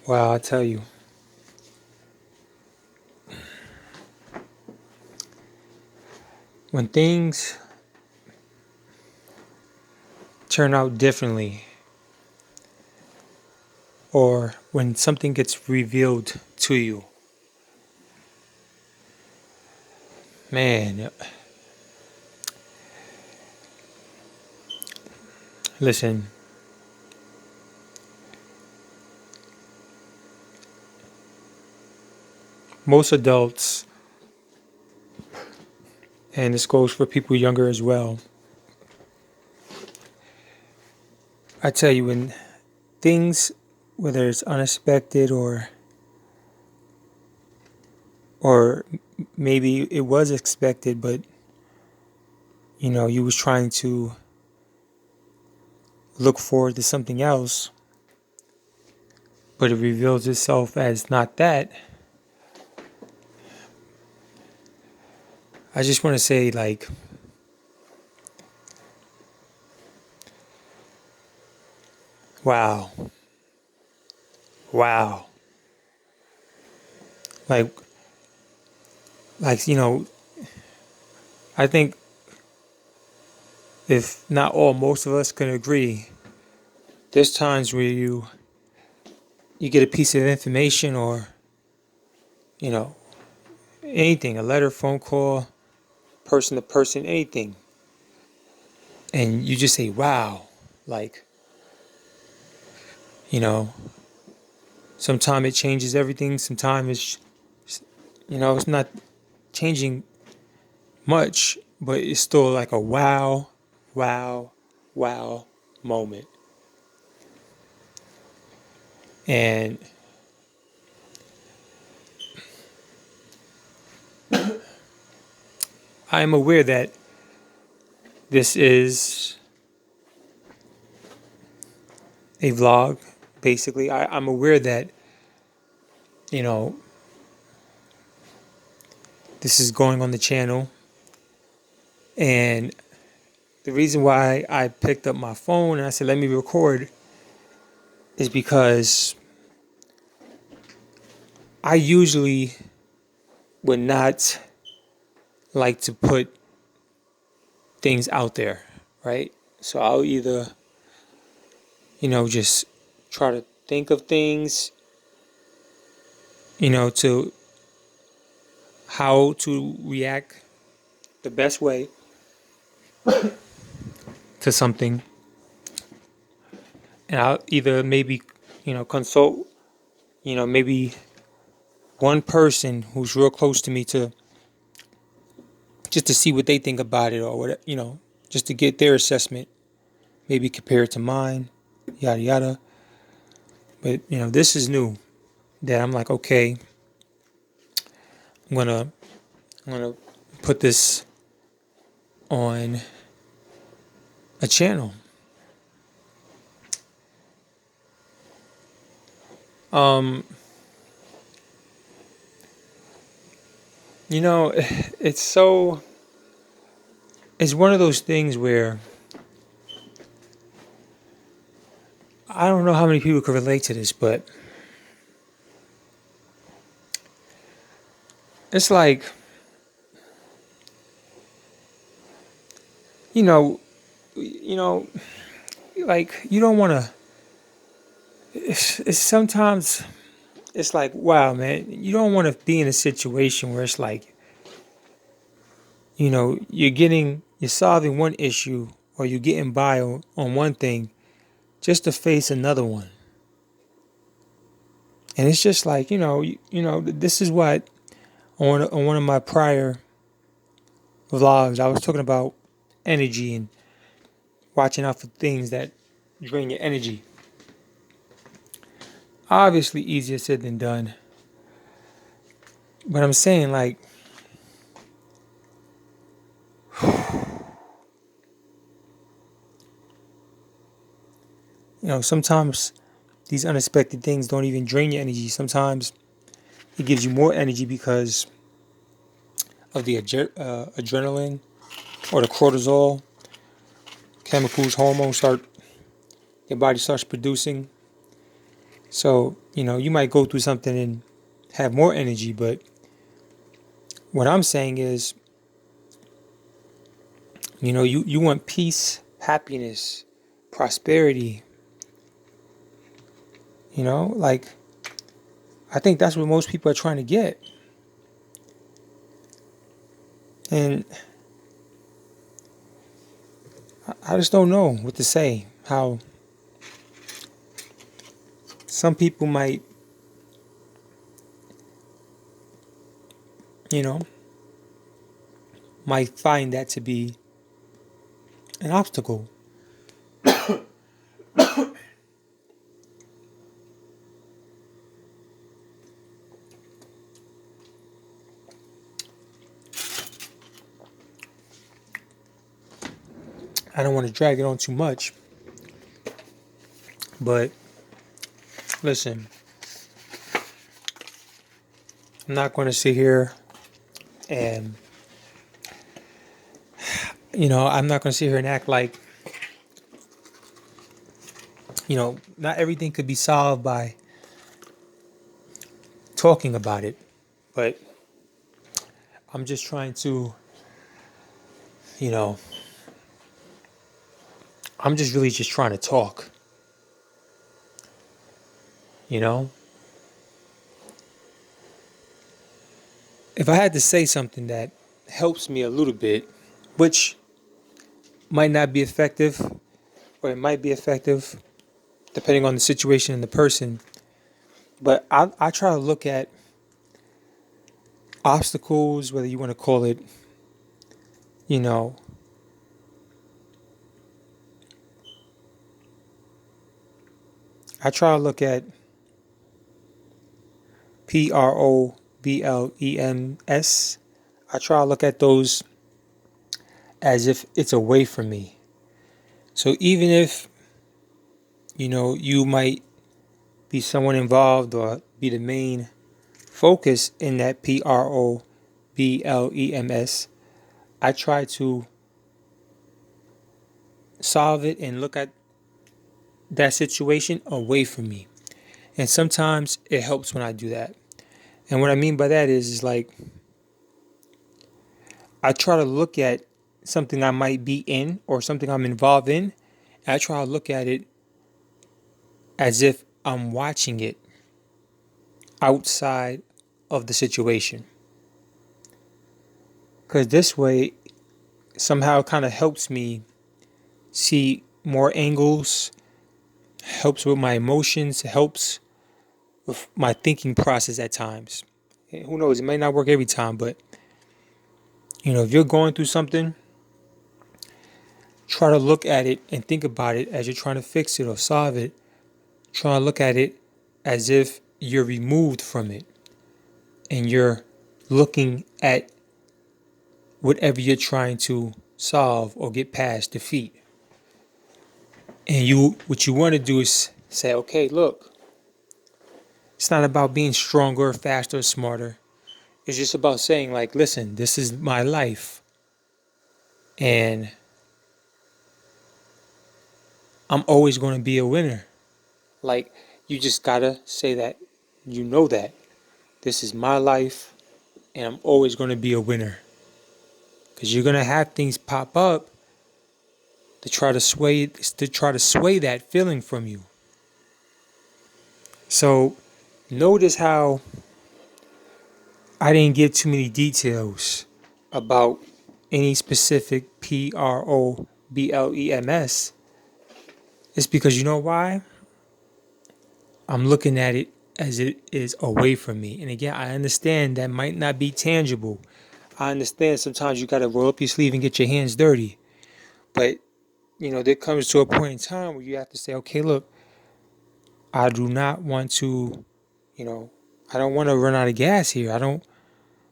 Well, I tell you, when things turn out differently, or when something gets revealed to you, man, listen, most adults, and this goes for people younger as well, I tell you, when things, whether it's unexpected or maybe it was expected, but you was trying to look forward to something else, but it reveals itself as not that. I just want to say, like, wow, wow, like, like, I think if not all, most of us can agree. There's times where you get a piece of information or you know anything, a letter, phone call, person to person, anything, and you just say, "Wow!" Like, you know, sometimes it changes everything. Sometimes it's not changing much, but it's still like a wow, wow, wow moment. And I'm aware that this is a vlog, basically. I'm aware that, you know, this is going on the channel. And the reason why I picked up my phone and I said, let me record, is because I usually would not like to put things out there, right? So I'll either, just try to think of things, to how to react the best way to something. And I'll either maybe, consult, maybe one person who's real close to me to just to see what they think about it or what, just to get their assessment, maybe compare it to mine, yada yada. But, this is new that I'm like, okay, I'm gonna I'm gonna put this on a channel. Um, you know, it's so it's one of those things where I don't know how many people could relate to this, but it's like, you know, you know, like you don't want to. It's sometimes it's like, wow, man, you don't want to be in a situation where it's like, you're solving one issue or you're getting by on one thing just to face another one. And it's just like, this is what on one of my prior vlogs, I was talking about energy and watching out for things that drain your energy. Obviously, easier said than done. But I'm saying, like, sometimes these unexpected things don't even drain your energy. Sometimes it gives you more energy because of the adrenaline or the cortisol chemicals, hormones your body starts producing. So, you might go through something and have more energy, but what I'm saying is, you want peace, happiness, prosperity, like I think that's what most people are trying to get. And I just don't know what to say. How some people you know, might find that to be an obstacle. I don't want to drag it on too much, but listen, I'm not going to sit here and, I'm not going to sit here and act like, not everything could be solved by talking about it, but I'm just trying to, you know, I'm just really just trying to talk, you know? If I had to say something that helps me a little bit, which might not be effective, or it might be effective depending on the situation and the person, but I try to look at obstacles, whether you want to call it, you know, I try to look at problems. I try to look at those as if it's away from me. So even if, you might be someone involved or be the main focus in that problems, I try to solve it and look at that situation away from me. And sometimes it helps when I do that. And what I mean by that is like I try to look at something I might be in or something I'm involved in. And I try to look at it as if I'm watching it outside of the situation. Because this way, somehow it kind of helps me see more angles, helps with my emotions, helps with my thinking process at times. Who knows? It may not work every time, but if you're going through something, try to look at it and think about it as you're trying to fix it or solve it. Try to look at it as if you're removed from it and you're looking at whatever you're trying to solve or get past, defeat. And what you want to do is say, okay, look, it's not about being stronger, faster, smarter. It's just about saying, like, listen, this is my life. And I'm always going to be a winner. Like, you just got to say that, that this is my life and I'm always going to be a winner. Because you're going to have things pop up to try to sway that feeling from you. So notice how I didn't give too many details about any specific problems. It's because you know why? I'm looking at it as it is away from me. And again, I understand that might not be tangible. I understand sometimes you got to roll up your sleeve and get your hands dirty. But, there comes to a point in time where you have to say, okay, look, I do not want to, I don't want to run out of gas here.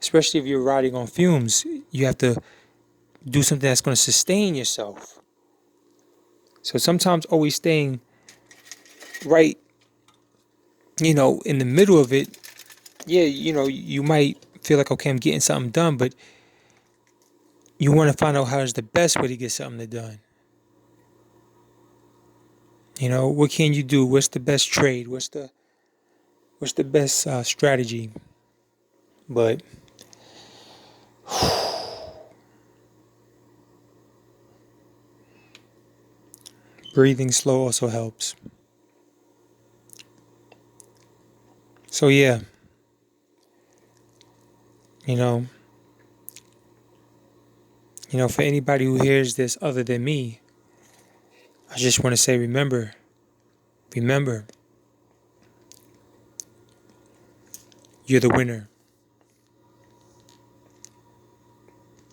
Especially if you're riding on fumes, you have to do something that's going to sustain yourself. So sometimes always staying right, in the middle of it, yeah, you might feel like, okay, I'm getting something done, but you want to find out how is the best way to get something done. What can you do? What's the best trade? What's the what's the best strategy. But breathing slow also helps. So yeah, you know, for anybody who hears this other than me, I just want to say, remember, you're the winner.